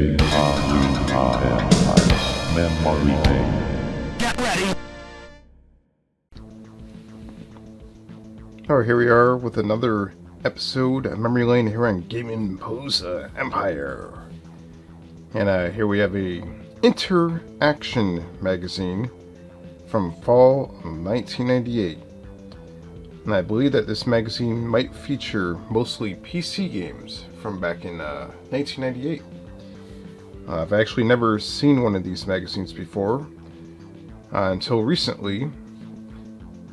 Gaming Memory Lane. Get ready! Alright, here we are with another episode of Memory Lane here on Gaming Empire. And here we have a Interaction magazine from fall of 1998. And I believe that this magazine might feature mostly PC games from back in 1998. I've actually never seen one of these magazines before until recently.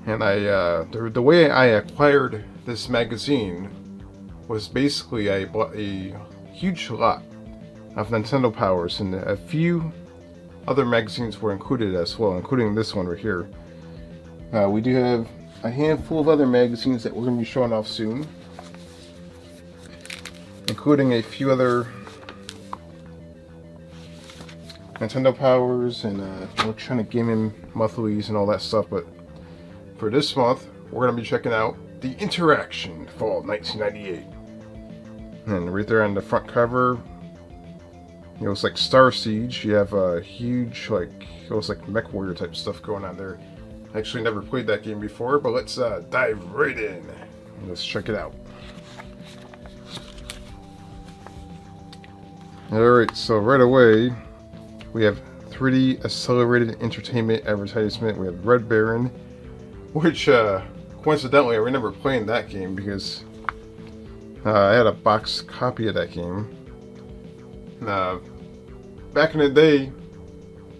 And the way I acquired this magazine was basically I bought a huge lot of Nintendo Powers, and a few other magazines were included as well, including this one right here. We do have a handful of other magazines that we're going to be showing off soon, including a few other Nintendo Powers and electronic gaming monthlies and all that stuff. But for this month, we're going to be checking out the Interaction Fall 1998. And right there on the front cover, it looks like Star Siege. You have a huge, it looks like Mech Warrior type stuff going on there. I actually never played that game before, but let's dive right in. Let's check it out. Alright, so right away, we have 3D Accelerated Entertainment advertisement. We have Red Baron, which coincidentally I remember playing that game because I had a box copy of that game. Back in the day,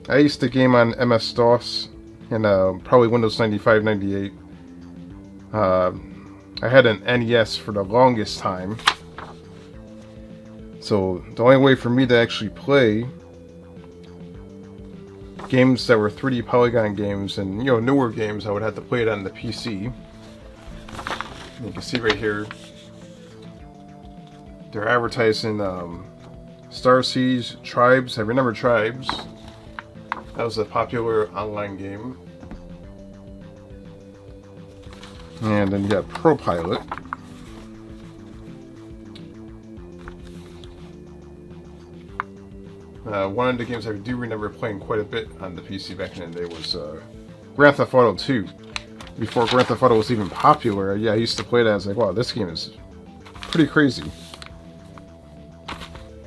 I used to game on MS-DOS and probably Windows 95, 98. I had an NES for the longest time. So the only way for me to actually play games that were 3D polygon games and newer games, I would have to play it on the PC. You can see right here, they're advertising Star Siege, Tribes. I remember Tribes. That was a popular online game. And then you got Pro Pilot. One of the games I do remember playing quite a bit on the PC back in the day was Grand Theft Auto 2. Before Grand Theft Auto was even popular, I used to play that. I was like, wow, this game is pretty crazy.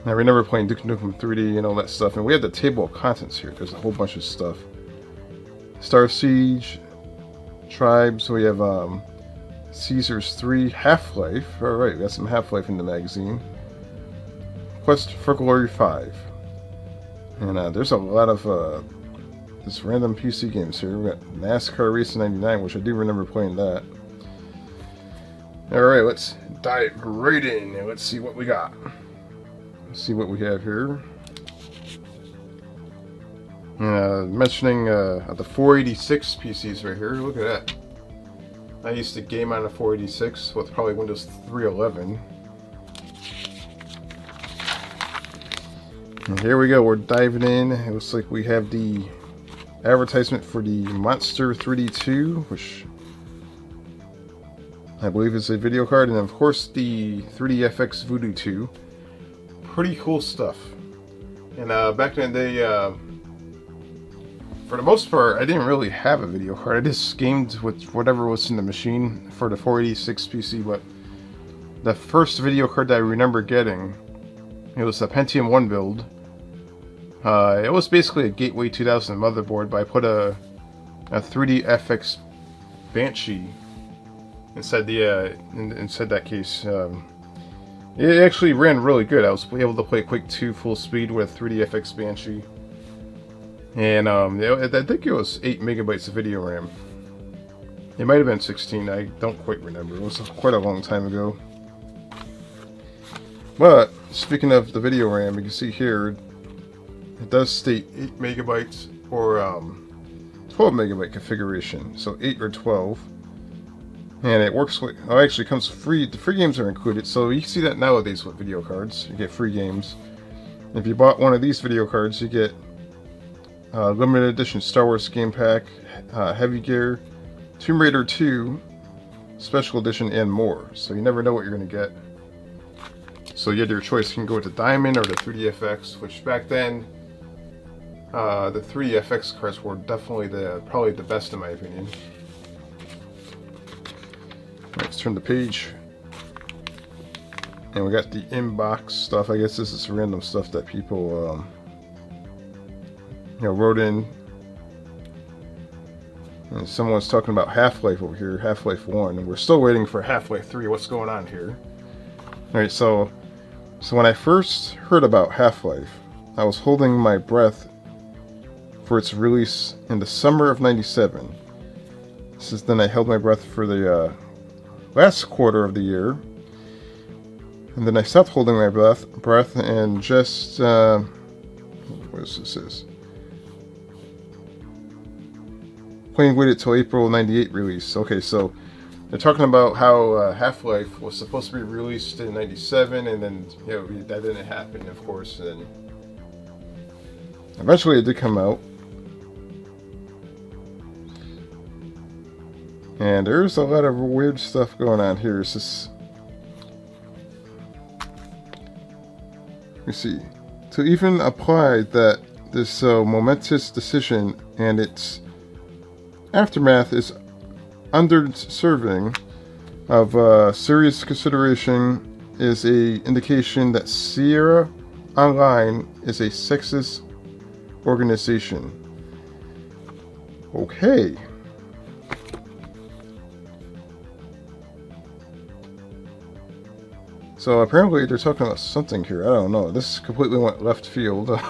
I remember playing Duke Nukem 3D and all that stuff. And we have the table of contents here. There's a whole bunch of stuff. Star Siege, Tribes. So we have Caesars 3, Half-Life. Alright, we got some Half-Life in the magazine. Quest for Glory 5. And there's a lot of just random PC games here. We got NASCAR Racing 99, which I do remember playing that. Alright, let's dive right in and let's see what we got. Let's see what we have here. Mentioning the 486 PCs right here. Look at that. I used to game on a 486 with probably Windows 3.11. And here we go. We're diving in. It looks like we have the advertisement for the Monster 3D 2, which I believe is a video card, and of course the 3DFX Voodoo 2. Pretty cool stuff. And back in the day, for the most part, I didn't really have a video card. I just gamed with whatever was in the machine for the 486 PC. But the first video card that I remember getting, it was a Pentium 1 build. It was basically a Gateway 2000 motherboard, but I put a 3DFX Banshee inside that case. It actually ran really good. I was able to play Quake 2 full speed with 3DFX Banshee. And I think it was 8 megabytes of video RAM. It might have been 16, I don't quite remember. It was quite a long time ago. But, speaking of the video RAM, you can see here, it does state 8 megabytes or 12 megabyte configuration. So 8 or 12. And it works with, actually comes free. The free games are included, so you see that nowadays with video cards. You get free games. If you bought one of these video cards, you get limited edition Star Wars game pack, Heavy Gear, Tomb Raider 2, Special Edition, and more. So you never know what you're going to get. So you had your choice. You can go with the Diamond or the 3DFX, which back then, the 3DFX cards were definitely probably the best in my opinion. Let's turn the page. And we got the inbox stuff. I guess this is random stuff that people, wrote in. And someone's talking about Half-Life over here, Half-Life 1, and we're still waiting for Half-Life 3. What's going on here? Alright, so when I first heard about Half-Life, I was holding my breath for its release in the summer of '97. Then I held my breath for the last quarter of the year, and then I stopped holding my breath, and just what is this? Waited till April '98 release. Okay, so they're talking about how Half-Life was supposed to be released in '97, and then that didn't happen, of course. And then eventually it did come out, and there's a lot of weird stuff going on here. It's just, let me see. To even apply that this momentous decision and its aftermath is underserving of serious consideration is a indication that Sierra Online is a sexist organization. Okay. So apparently they're talking about something here. I don't know. This completely went left field.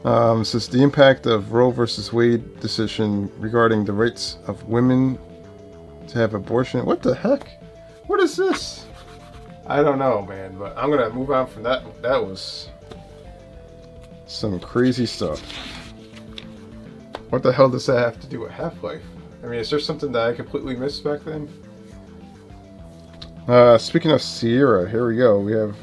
It says the impact of Roe versus Wade decision regarding the rights of women to have abortion. What the heck? What is this? I don't know, man, but I'm gonna move on from that. That was some crazy stuff. What the hell does that have to do with Half-Life? I mean, is there something that I completely missed back then? Speaking of Sierra, here we go. We have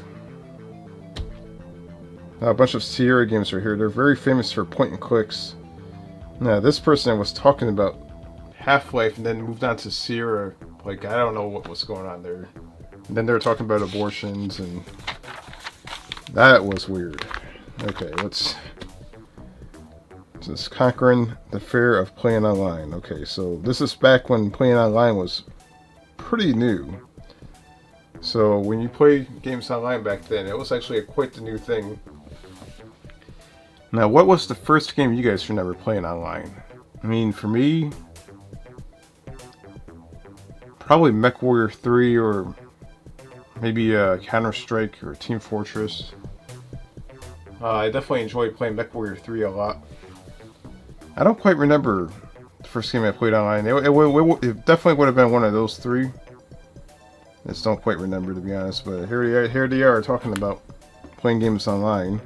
a bunch of Sierra games right here. They're very famous for point and clicks. Now, this person was talking about Half-Life and then moved on to Sierra. Like, I don't know what was going on there. And then they were talking about abortions, and that was weird. Okay, this is conquering the fear of playing online. Okay, so this is back when playing online was pretty new. So when you play games online back then, it was actually quite the new thing. Now, what was the first game you guys remember playing online? I mean, for me, probably MechWarrior 3 or maybe Counter-Strike or Team Fortress. I definitely enjoyed playing MechWarrior 3 a lot. I don't quite remember the first game I played online. It definitely would have been one of those three. I just don't quite remember, to be honest. But here they are talking about playing games online.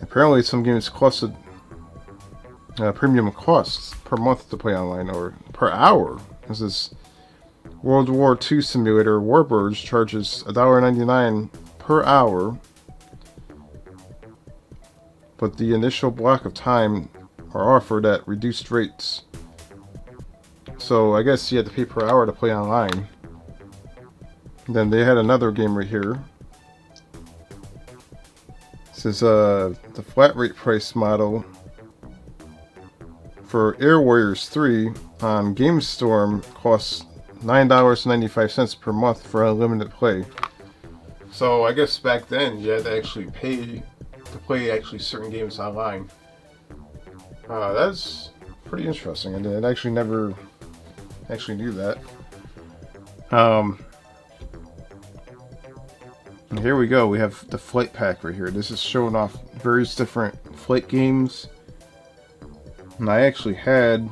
Apparently some games costed premium costs per month to play online, or per hour. This is World War II simulator Warbirds charges $1.99 per hour, but the initial block of time are offered at reduced rates. So I guess you had to pay per hour to play online. And then they had another game right here. This is the flat rate price model for Air Warriors 3 on GameStorm costs $9.95 per month for unlimited play. So I guess back then you had to actually pay to play certain games online. That's pretty interesting. I did actually never knew that. And here we go. We have the flight pack right here. This is showing off various different flight games. And I actually had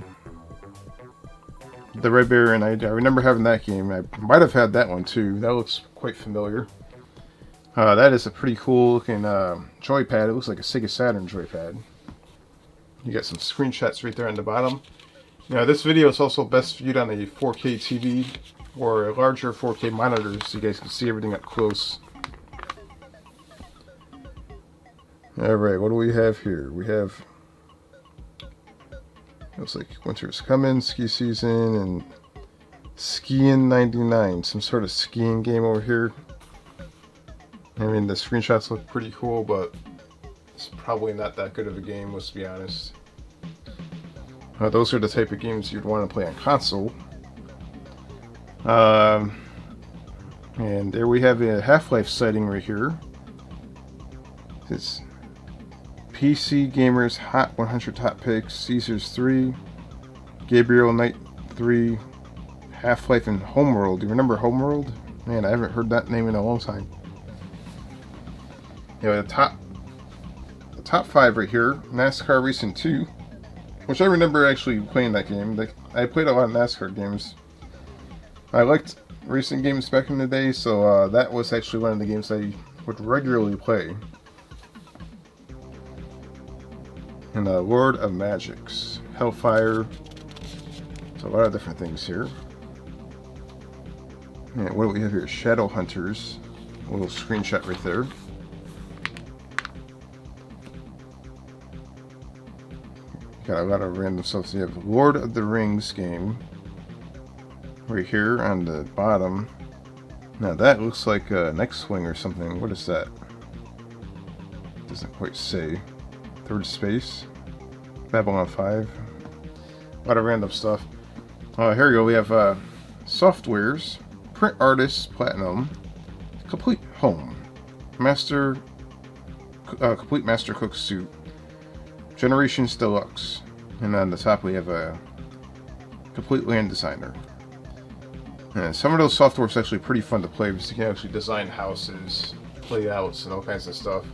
the Red Bear, and I remember having that game. I might have had that one too. That looks quite familiar. That is a pretty cool looking joypad. It looks like a Sega Saturn joypad. You got some screenshots right there on the bottom. Now, this video is also best viewed on a 4K TV or a larger 4K monitor, so you guys can see everything up close. Alright, what do we have here? We have, looks like winter's coming, ski season, and Skiing 99, some sort of skiing game over here. I mean, the screenshots look pretty cool, but it's probably not that good of a game, let's be honest. Those are the type of games you'd want to play on console. And there we have a Half-Life sighting right here. It's PC Gamers Hot 100 Top Picks, Caesars 3, Gabriel Knight 3, Half-Life, and Homeworld. Do you remember Homeworld? Man, I haven't heard that name in a long time. You know, the top 5 right here, NASCAR Racing 2, which I remember actually playing that game. I played a lot of NASCAR games. I liked racing games back in the day, so that was actually one of the games I would regularly play. And Lord of Magics, Hellfire, so a lot of different things here. And what do we have here? Shadow Hunters, a little screenshot right there. Got a lot of random stuff. So you have Lord of the Rings game right here on the bottom. Now that looks like an X-Wing or something. What is that? Doesn't quite say. Third Space, Babylon 5. A lot of random stuff. Here we go. We have Softwares, Print Artist Platinum, Complete Home, Complete Master Cook Suit, Generations Deluxe, and on the top we have a Complete Land Designer. And some of those softwares are actually pretty fun to play because you can actually design houses, layouts, and all kinds of stuff.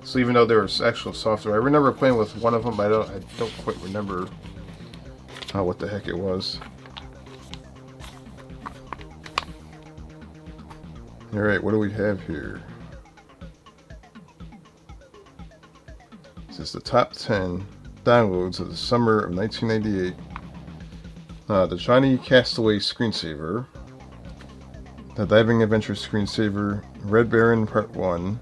So even though there was actual software, I remember playing with one of them, but I don't quite remember what the heck it was. Alright, what do we have here? This is the top 10 downloads of the summer of 1998. The Johnny Castaway Screensaver, the Diving Adventure Screensaver, Red Baron Part 1,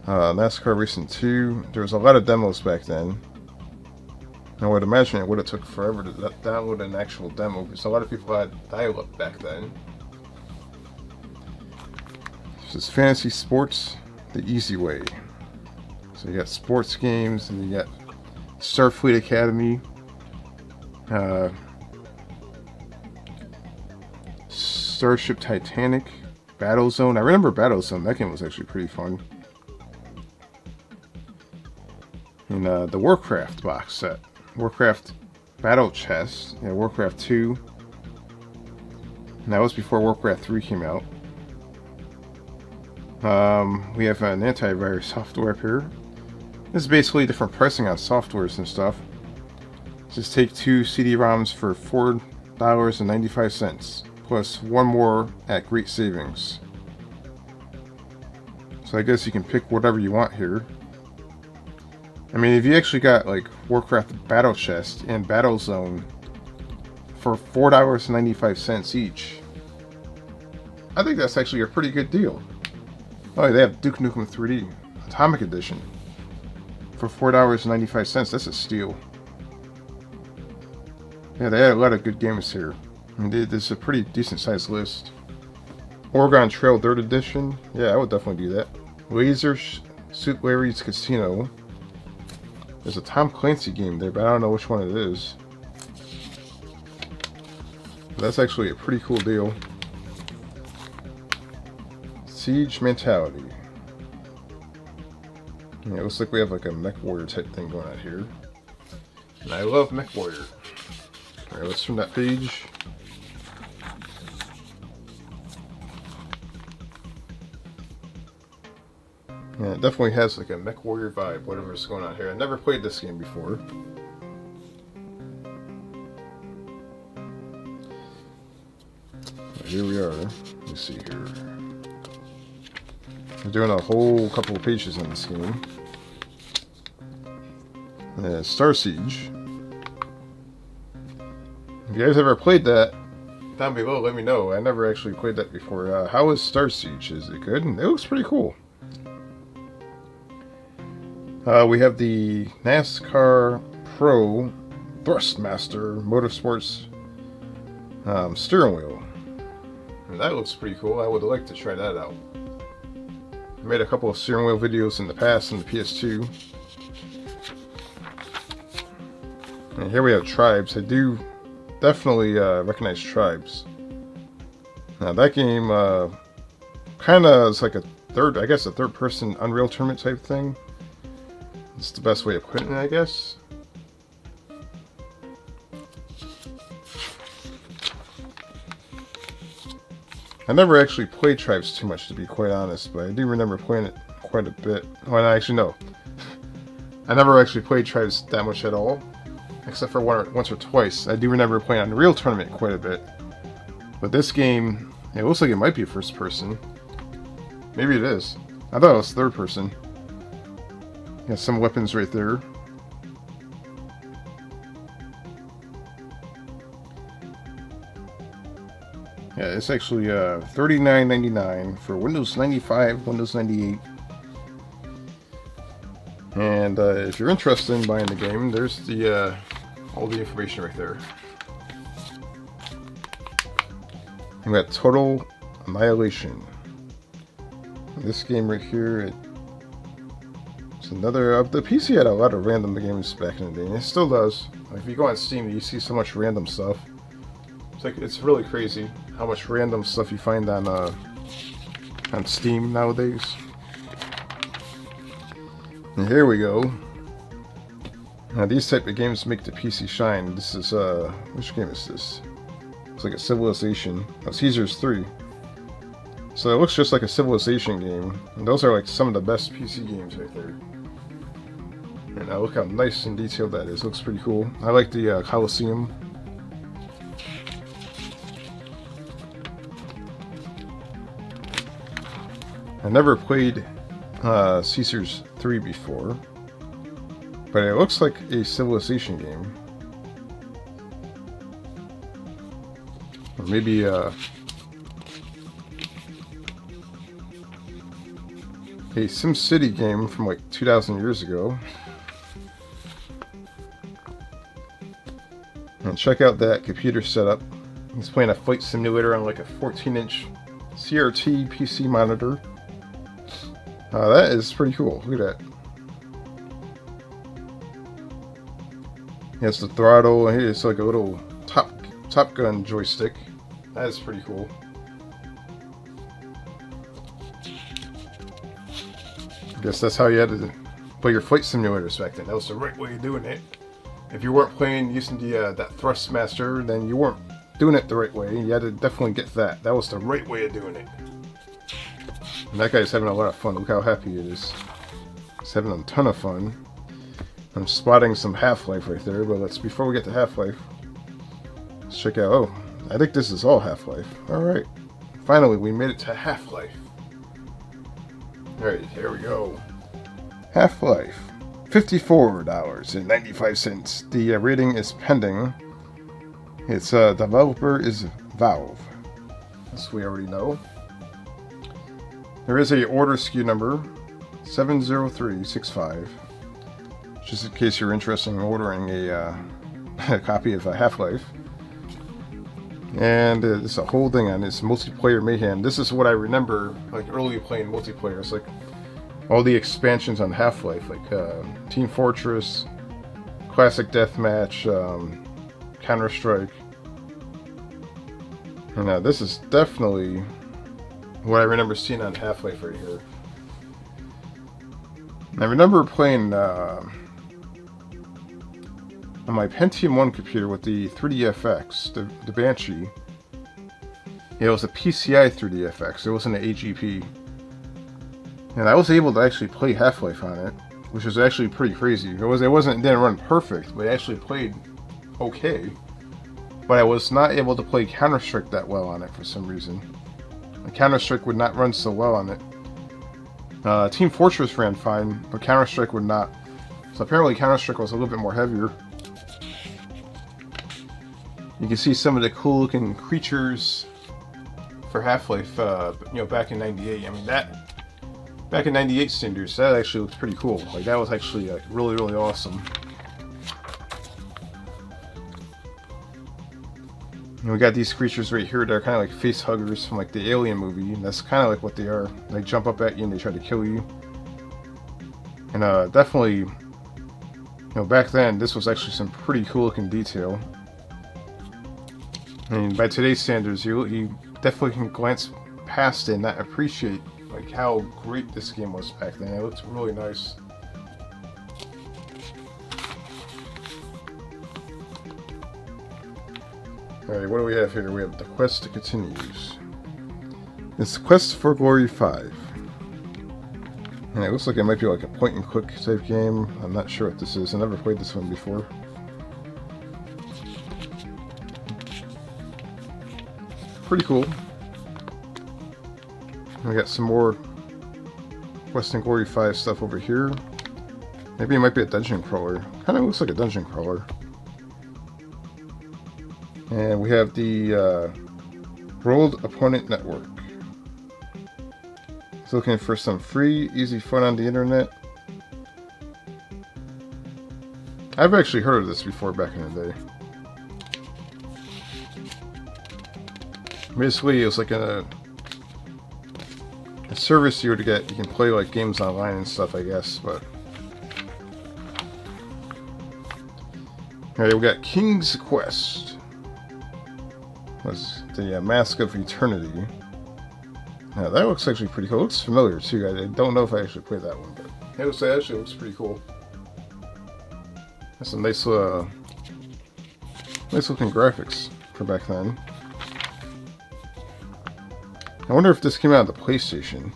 NASCAR Racing 2. There was a lot of demos back then. I would imagine it would have took forever to download an actual demo because a lot of people had dial-up back then. This is Fantasy Sports the Easy Way. So you got sports games, and you got Starfleet Academy, Starship Titanic, Battlezone. I remember Battlezone. That game was actually pretty fun. And the Warcraft box set, Warcraft Battle Chest, yeah, Warcraft 2. And that was before Warcraft 3 came out. We have an Antivirus Software up here. This is basically different pricing on softwares and stuff. Just take 2 CD-ROMs for $4.95, plus one more at great savings. So I guess you can pick whatever you want here. I mean, if you actually got like Warcraft Battle Chest and Battlezone for $4.95 each, I think that's actually a pretty good deal. Oh, they have Duke Nukem 3D Atomic Edition for $4.95. That's a steal. Yeah, they had a lot of good games here. I mean, this is a pretty decent sized list. Oregon Trail Dirt Edition. Yeah, I would definitely do that. Laser Suit Larry's Casino. There's a Tom Clancy game there, but I don't know which one it is. But that's actually a pretty cool deal. Siege Mentality. Yeah, it looks like we have like a Mech Warrior type thing going on here. And I love Mech Warrior. Alright, let's turn that page. Yeah, it definitely has like a Mech Warrior vibe, whatever's going on here. I never played this game before. Here we are. Let's see here. We're doing a whole couple of pages on this game. Star Siege. If you guys ever played that, down below, let me know. I never actually played that before. How is Star Siege? Is it good? It looks pretty cool. We have the NASCAR Pro Thrustmaster Motorsports steering wheel. And that looks pretty cool. I would like to try that out. I made a couple of steering wheel videos in the past on the PS2. And here we have Tribes. I do definitely recognize Tribes. Now that game kind of is like a third person Unreal Tournament type thing. It's the best way of putting it, I guess. I never actually played Tribes too much, to be quite honest, but I do remember playing it quite a bit. Well, actually, no. I never actually played Tribes that much at all, except for once or twice. I do remember playing Unreal Tournament quite a bit. But this game, it looks like it might be first person. Maybe it is. I thought it was third person. Got some weapons right there. Yeah, it's actually $39.99 for Windows 95, Windows 98. And if you're interested in buying the game, there's the all the information right there. We got Total Annihilation. This game right here, it's another. The PC had a lot of random games back in the day, and it still does. Like, if you go on Steam, you see so much random stuff. It's really crazy how much random stuff you find on Steam nowadays. And here we go. Now these type of games make the PC shine. This is which game is this? It's like a Civilization. Oh, Caesar's 3. So it looks just like a Civilization game. And those are like some of the best PC games right there. And look how nice and detailed that is. Looks pretty cool. I like the Colosseum. I never played Caesar's 3 before, but it looks like a Civilization game. Or maybe a SimCity game from like 2,000 years ago. And check out that computer setup. He's playing a flight simulator on like a 14-inch CRT PC monitor. That is pretty cool. Look at that. He has the throttle, and it's like a little Top Gun joystick. That is pretty cool. I guess that's how you had to play your flight simulators back then. That was the right way of doing it. If you weren't playing using the that Thrustmaster, then you weren't doing it the right way. You had to definitely get that. That was the right way of doing it. And that guy's having a lot of fun. Look how happy he is. He's having a ton of fun. I'm spotting some Half-Life right there, but before we get to Half-Life, let's check out. Oh, I think this is all Half-Life. Alright. Finally, we made it to Half-Life. Alright, here we go. Half-Life. $54.95. The rating is pending. Its developer is Valve. This we already know. There is a order SKU number 70365, just in case you're interested in ordering a copy of Half-Life. And it's a whole thing on this multiplayer mayhem. This is what I remember, like early playing multiplayer. It's like all the expansions on Half-Life, like Team Fortress, Classic Deathmatch, Counter-Strike. And this is definitely what I remember seeing on Half-Life right here. I remember playing on my Pentium 1 computer with the 3DFX, the Banshee. It was a PCI 3DFX, it wasn't an AGP. And I was able to actually play Half-Life on it, which was actually pretty crazy. It didn't run perfect, but it actually played okay. But I was not able to play Counter-Strike that well on it for some reason. Counter-Strike would not run so well on it. Team Fortress ran fine, but Counter-Strike would not. So apparently Counter-Strike was a little bit more heavier. You can see some of the cool looking creatures for Half-Life, back in '98. I mean, back in '98 standards, that actually looks pretty cool. Like, that was actually really, really awesome. And we got these creatures right here that are kind of like face huggers from like the Alien movie. And that's kind of like what they are. They jump up at you and they try to kill you. And definitely, you know, back then this was actually some pretty cool looking detail. I mean, by today's standards, you definitely can glance past it and not appreciate like how great this game was back then. It looks really nice. Alright, what do we have here? We have The Quest Continues. It's Quest for Glory 5. And it looks like it might be like a point and click type game. I'm not sure what this is. I never played this one before. Pretty cool. We got some more Quest and Glory 5 stuff over here. Maybe it might be a dungeon crawler. Kind of looks like a dungeon crawler. And we have the World Opponent Network. It's looking for some free, easy fun on the internet. I've actually heard of this before back in the day. Basically, it's like a service you would get. You can play like games online and stuff, I guess. But alright, we got King's Quest. Was the Mask of Eternity. Now that looks actually pretty cool. It looks familiar too. I don't know if I actually played that one, but it actually looks pretty cool. That's some nice looking graphics for back then. I wonder if this came out on the PlayStation.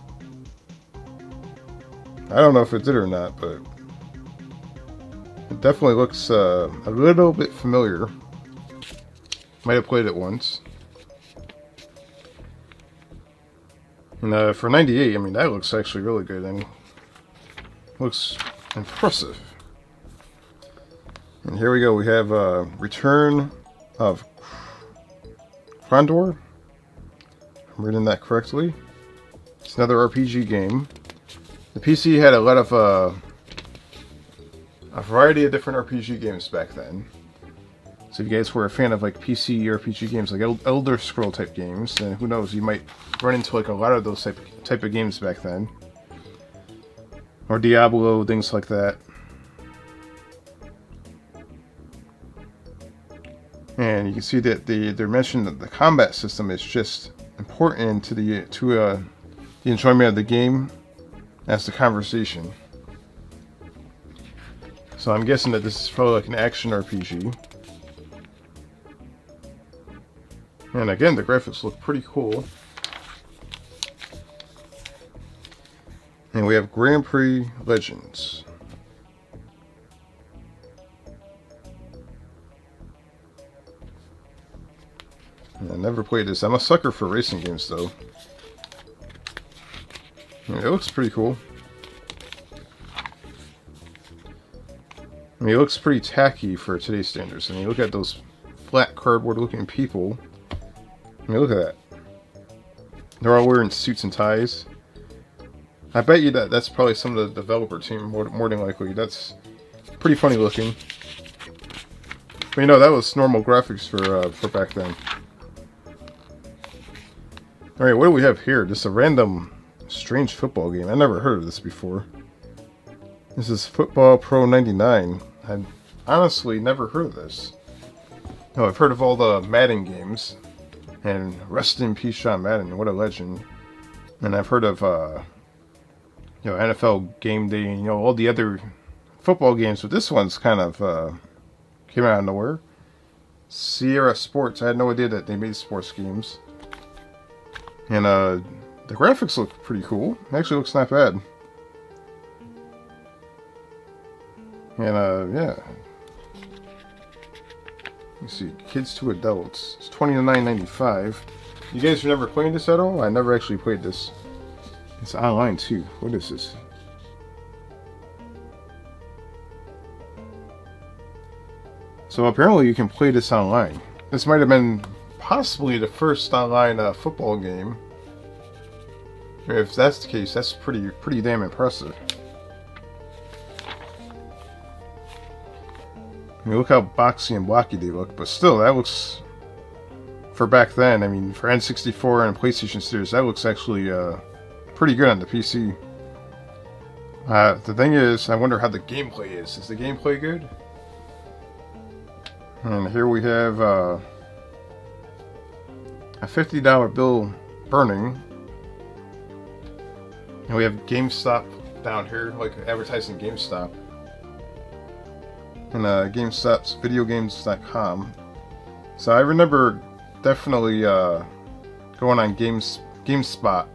I don't know if it did or not, but it definitely looks a little bit familiar. Might have played it once. And for 98, I mean, that looks actually really good. I mean, looks impressive. And here we go. We have Return of Krondor. I'm reading that correctly. It's another RPG game. The PC had a lot of a variety of different RPG games back then. So if you guys were a fan of like PC RPG games, like Elder Scroll type games, then who knows, you might run into like a lot of those type of games back then. Or Diablo, things like that. And you can see that they're mentioning that the combat system is just important to the enjoyment of the game as the conversation. So I'm guessing that this is probably like an action RPG. And again, the graphics look pretty cool. And we have Grand Prix Legends. I never played this. I'm a sucker for racing games, though. And it looks pretty cool. I mean, it looks pretty tacky for today's standards. I mean, look at those flat cardboard-looking people. I mean, look at that. They're all wearing suits and ties. I bet you that's probably some of the developer team, more than likely. That's pretty funny looking. But you know, that was normal graphics for back then. Alright, what do we have here? Just a random, strange football game. I never heard of this before. This is Football Pro 99. I've honestly never heard of this. No, I've heard of all the Madden games. And rest in peace, John Madden. What a legend. And I've heard of, you know, NFL Game Day and, you know, all the other football games. But this one's kind of came out of nowhere. Sierra Sports. I had no idea that they made sports games. And the graphics look pretty cool. It actually looks not bad. And yeah. You see, kids to adults. It's $29.95. You guys are never playing this at all? I never actually played this. It's online too. What is this? So apparently you can play this online. This might have been possibly the first online football game. If that's the case, that's pretty damn impressive. I mean, look how boxy and blocky they look, but still, that looks for back then, I mean, for N64 and PlayStation series, that looks actually pretty good on the PC. The thing is, I wonder how the gameplay is. Is the gameplay good? And here we have a $50 bill burning. And we have GameStop down here, like advertising GameStop. And GameStop's videogames.com. So I remember definitely going on GameSpot,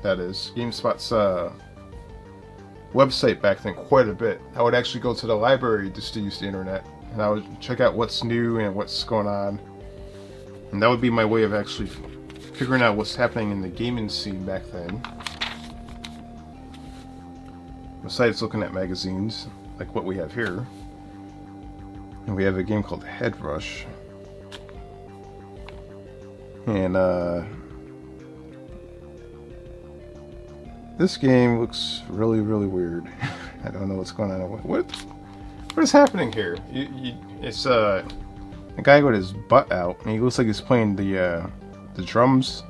that is. GameSpot's website back then quite a bit. I would actually go to the library just to use the internet. And I would check out what's new and what's going on. And that would be my way of actually figuring out what's happening in the gaming scene back then. Besides looking at magazines, like what we have here. And we have a game called Head Rush. And this game looks really, really weird. I don't know what's going on. What is happening here? It's a guy with his butt out, and he looks like he's playing the drums.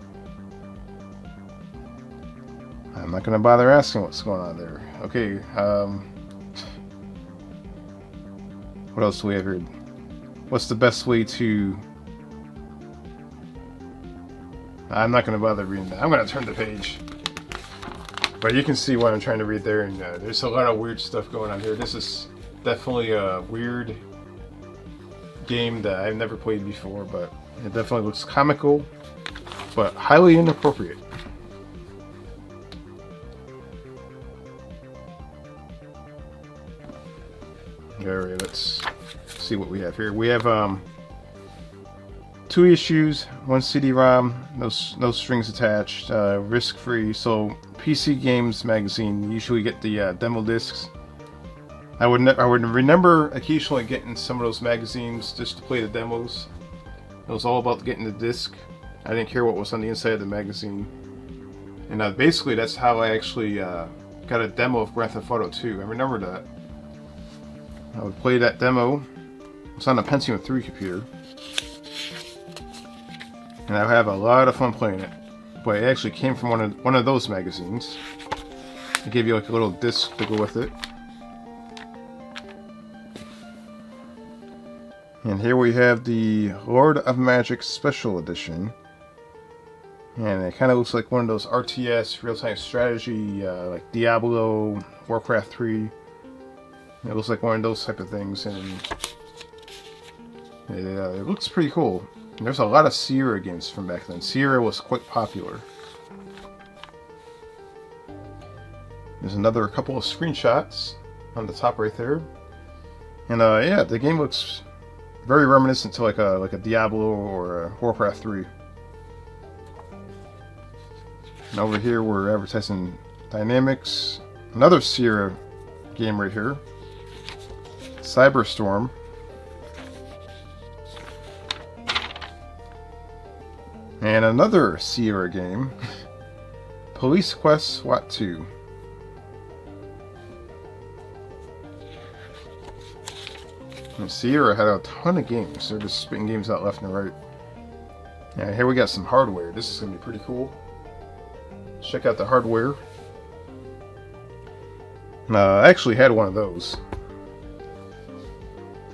I'm not gonna bother asking what's going on there. Okay, what else do we have here? What's the best way to... I'm not gonna bother reading that. I'm gonna turn the page. But you can see what I'm trying to read there, and there's a lot of weird stuff going on here. This is definitely a weird game that I've never played before, but it definitely looks comical, but highly inappropriate. Alright, let's see what we have here. We have 2 issues, 1 CD-ROM, no strings attached, risk-free. So PC Games magazine, you usually get the demo discs. I would remember occasionally getting some of those magazines just to play the demos. It was all about getting the disc. I didn't care what was on the inside of the magazine. And basically that's how I actually got a demo of Grand Theft Auto 2. I remember that. I would play that demo. It's on a Pentium 3 computer. And I would have a lot of fun playing it. But it actually came from one of those magazines. It gave you like a little disc to go with it. And here we have the Lord of Magic Special Edition. And it kind of looks like one of those RTS real-time strategy, like Diablo, Warcraft 3. It looks like one of those type of things, and it looks pretty cool. And there's a lot of Sierra games from back then. Sierra was quite popular. There's a couple of screenshots on the top right there. And yeah, the game looks very reminiscent to like a Diablo or a Warcraft 3. And over here we're advertising Dynamics. Another Sierra game right here. Cyberstorm. And another Sierra game. Police Quest SWAT 2. And Sierra had a ton of games. They're just spitting games out left and right. And here we got some hardware. This is going to be pretty cool. Check out the hardware. I actually had one of those.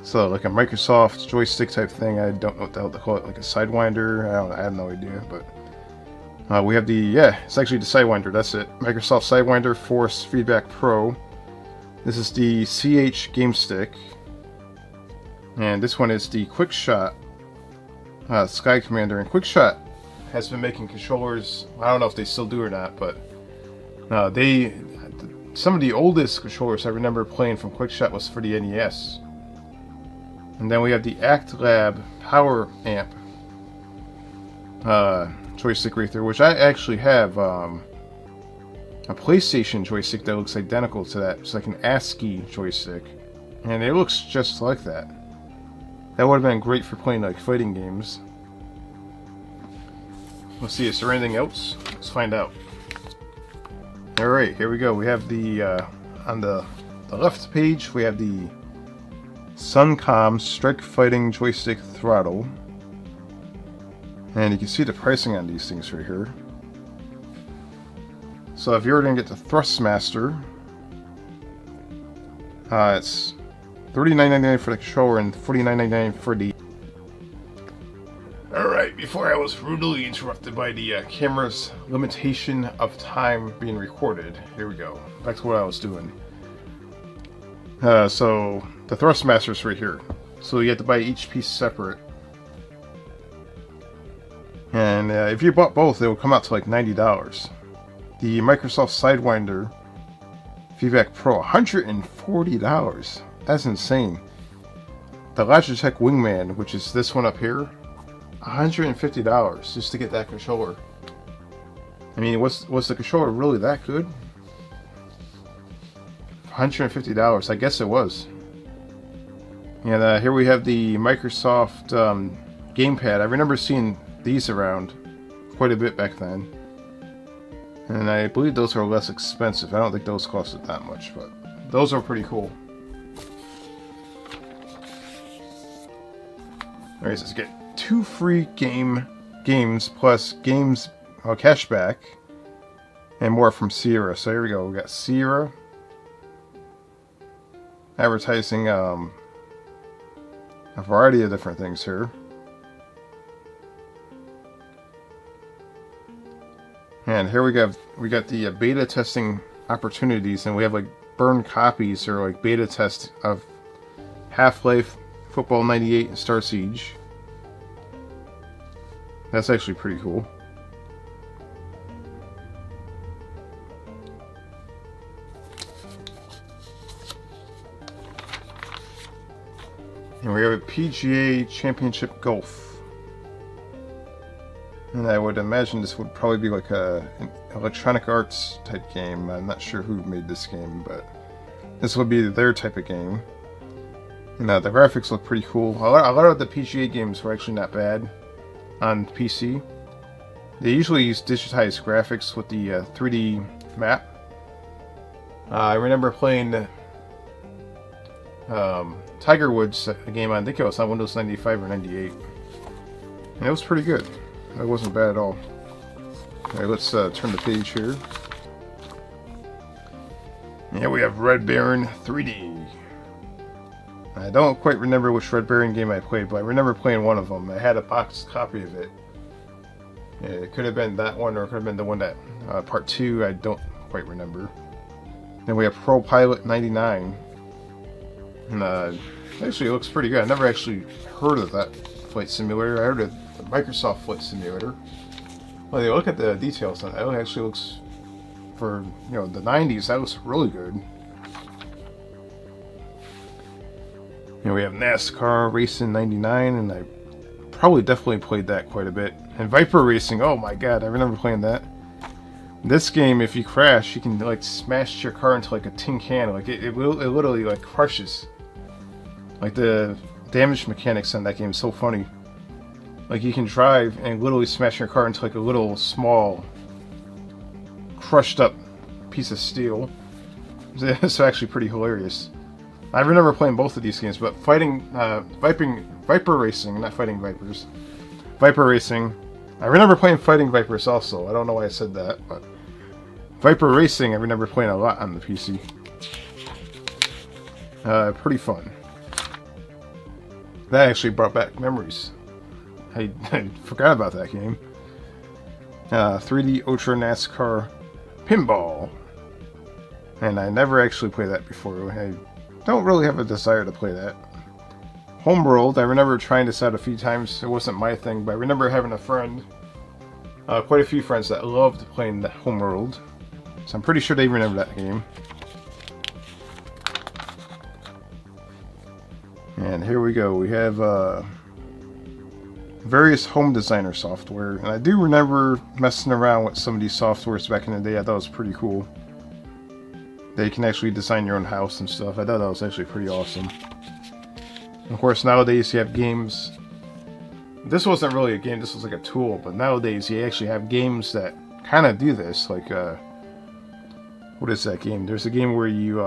So like a Microsoft joystick type thing. I don't know what the hell to call it. Like a Sidewinder. I have no idea. But we have it's actually the Sidewinder. That's it. Microsoft Sidewinder Force Feedback Pro. This is the CH Game Stick. And this one is the Quickshot Sky Commander. And Quickshot has been making controllers. I don't know if they still do or not, but some of the oldest controllers I remember playing from Quickshot was for the NES. And then we have the Act Lab Power Amp joystick right there, which I actually have a PlayStation joystick that looks identical to that. It's like an ASCII joystick, and it looks just like that. That would have been great for playing like fighting games. Let's see, is there anything else? Let's find out. Alright, here we go. We have the on the left page we have the Suncom Strike Fighting Joystick Throttle. And you can see the pricing on these things right here. So if you were going to get the Thrustmaster, it's $39.99 for the controller and $49.99 for the... Alright, before I was rudely interrupted by the camera's limitation of time being recorded. Here we go. Back to what I was doing. So, the Thrustmaster's right here. So you have to buy each piece separate. And if you bought both, it would come out to like $90. The Microsoft Sidewinder Feedback Pro, $140. That's insane. The Logitech Wingman, which is this one up here, $150 just to get that controller. I mean, was the controller really that good? $150, I guess it was. And here we have the Microsoft gamepad. I remember seeing these around quite a bit back then. And I believe those are less expensive. I don't think those costed that much, but those are pretty cool. Alright, so let's get 2 free games plus games cashback and more from Sierra. So here we go. We got Sierra advertising a variety of different things here. And here we got the beta testing opportunities, and we have like burned copies or like beta test of Half-Life, Football 98, and Star Siege. That's actually pretty cool. And we have a Pga Championship Golf. And I would imagine this would probably be like an Electronic Arts type game. I'm not sure who made this game, but this would be their type of game. And the graphics look pretty cool. A lot of the PGA games were actually not bad on PC. They usually use digitized graphics with the 3D map. I remember playing Tiger Woods, a game I think it was on Windows 95 or 98. And it was pretty good. It wasn't bad at all. Alright, let's turn the page here. Yeah, we have Red Baron 3D. I don't quite remember which Red Baron game I played, but I remember playing one of them. I had a boxed copy of it. Yeah, it could have been that one, or it could have been the one that part 2. I don't quite remember. Then we have Pro Pilot 99, and actually it looks pretty good. I never actually heard of that flight simulator. I heard of the Microsoft Flight Simulator. Well, you look at the details on it. It actually looks, for the 90s, that looks really good. We have NASCAR Racing 99, and I probably definitely played that quite a bit. And Viper Racing, oh my god, I remember playing that. This game, if you crash, you can like smash your car into like a tin can. Like it literally like crushes. Like the damage mechanics on that game is so funny. Like you can drive and literally smash your car into like a little small crushed up piece of steel. It's actually pretty hilarious. I remember playing both of these games, but Viper Racing, not Fighting Vipers. Viper Racing. I remember playing Fighting Vipers also. I don't know why I said that, but Viper Racing I remember playing a lot on the PC. Pretty fun. That actually brought back memories. I forgot about that game. 3D Ultra NASCAR Pinball. And I never actually played that before. I don't really have a desire to play that. Homeworld, I remember trying this out a few times. It wasn't my thing, but I remember having a friend, quite a few friends that loved playing that Homeworld. So I'm pretty sure they remember that game. And here we go. We have various home designer software. And I do remember messing around with some of these softwares back in the day. I thought it was pretty cool. They can actually design your own house and stuff. I thought that was actually pretty awesome. Of course, nowadays you have games. This wasn't really a game, this was like a tool, but nowadays you actually have games that kind of do this. Like, what is that game? There's a game where you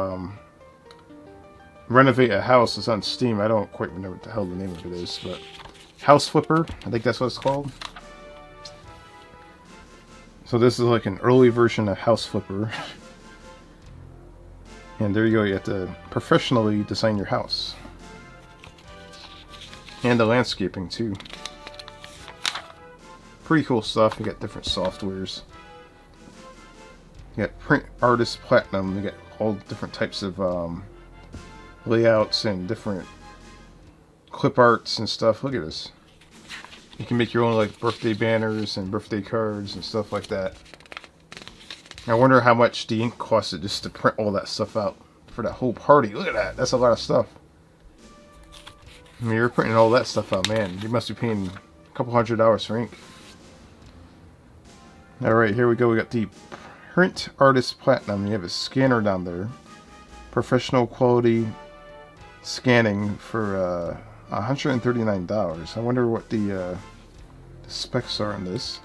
renovate a house. It's on Steam. I don't quite remember what the hell the name of it is, but House Flipper, I think that's what it's called. So this is like an early version of House Flipper. And there you go, you have to professionally design your house. And the landscaping too. Pretty cool stuff. You got different softwares. You got Print Artist Platinum. You got all different types of layouts and different clip arts and stuff. Look at this. You can make your own like birthday banners and birthday cards and stuff like that. I wonder how much the ink costed just to print all that stuff out for that whole party. Look at that. That's a lot of stuff. I mean, you're printing all that stuff out, man. You must be paying a couple $100 for ink. Alright, here we go. We got the Print Artist Platinum. You have a scanner down there. Professional quality scanning for $139. I wonder what the specs are on this.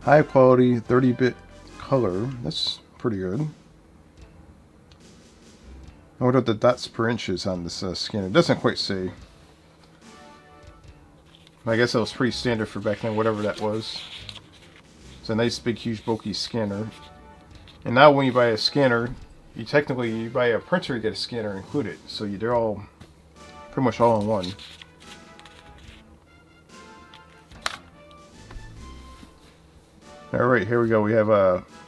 High quality 30-bit color. That's pretty good. I wonder what the dots per inch is on this scanner. It doesn't quite say. I guess that was pretty standard for back then, whatever that was. It's a nice big huge bulky scanner. And now when you buy a scanner, you buy a printer, you get a scanner included. So they're all pretty much all in one. Alright, here we go. We have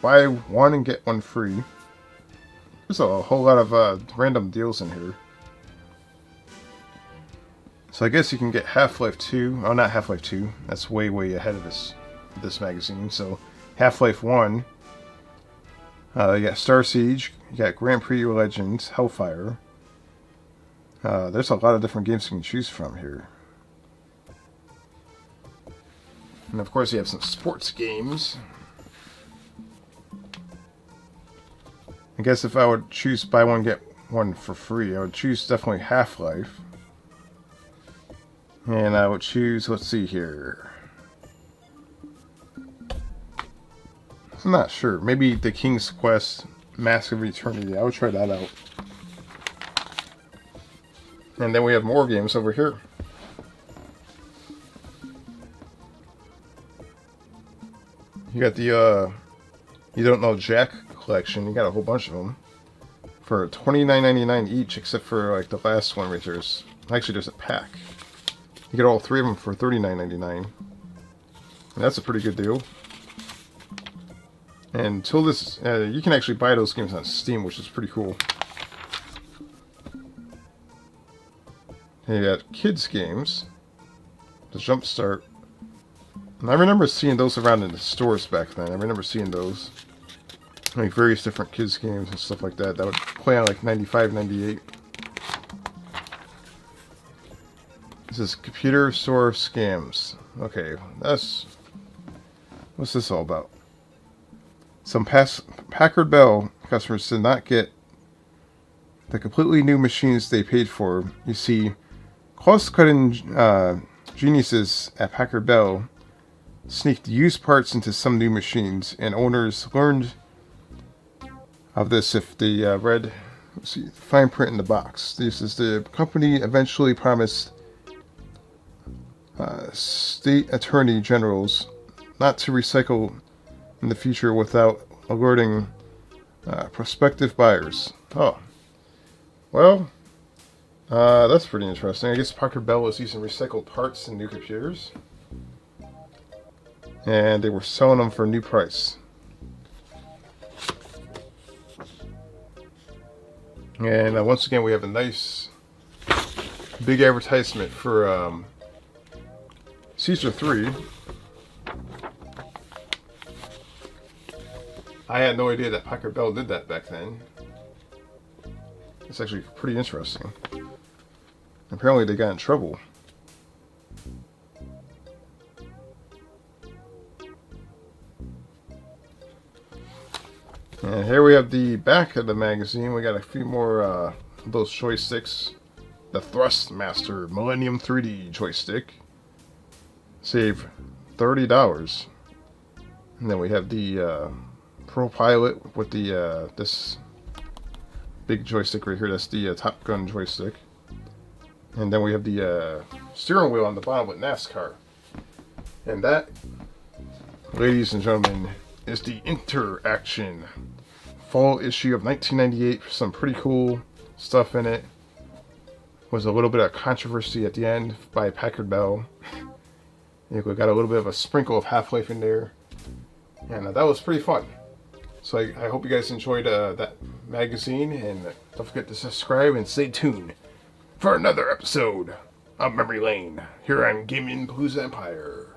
buy one and get one free. There's a whole lot of random deals in here. So I guess you can get Half-Life 2. Oh, not Half-Life 2. That's way ahead of this magazine. So Half-Life 1. You got Star Siege. You got Grand Prix Legends. Hellfire. There's a lot of different games you can choose from here. And of course you have some sports games. I guess if I would choose buy one get one for free, I would choose definitely Half-Life. And I would choose, let's see here. I'm not sure. Maybe the King's Quest Mask of Eternity. I would try that out. And then we have more games over here. You got the You Don't Know Jack collection. You got a whole bunch of them for $29.99 each, except for like the last one right there. Actually, there's a pack. You get all three of them for $39.99. That's a pretty good deal. And until this, you can actually buy those games on Steam, which is pretty cool. And you got kids games, the Jumpstart. And I remember seeing those around in the stores back then. I remember seeing those. Like various different kids games and stuff like that. That would play on like 95, 98. This is Computer Store Scams. Okay, what's this all about? Some Packard Bell customers did not get the completely new machines they paid for. You see, cost-cutting geniuses at Packard Bell sneaked used parts into some new machines, and owners learned of this if they read, let's see, fine print in the box. This is the company eventually promised state attorney generals not to recycle in the future without alerting prospective buyers. Oh, well, that's pretty interesting. I guess Packard Bell was using recycled parts in new computers, and they were selling them for a new price. And once again, we have a nice big advertisement for Caesar 3. I had no idea that Packard Bell did that back then. It's actually pretty interesting. Apparently they got in trouble. And here we have the back of the magazine. We got a few more of those joysticks. The Thrustmaster Millennium 3D joystick. Save $30. And then we have the Pro Pilot with the this big joystick right here. That's the Top Gun joystick. And then we have the steering wheel on the bottom with NASCAR. And that ladies and gentlemen, is the Interaction fall issue of 1998. Some pretty cool stuff in it. Was a little bit of controversy at the end by Packard Bell. We got a little bit of a sprinkle of Half-Life in there. And that was pretty fun. So I hope you guys enjoyed that magazine. And don't forget to subscribe and stay tuned for another episode of Memory Lane here on Gaming Blues Empire.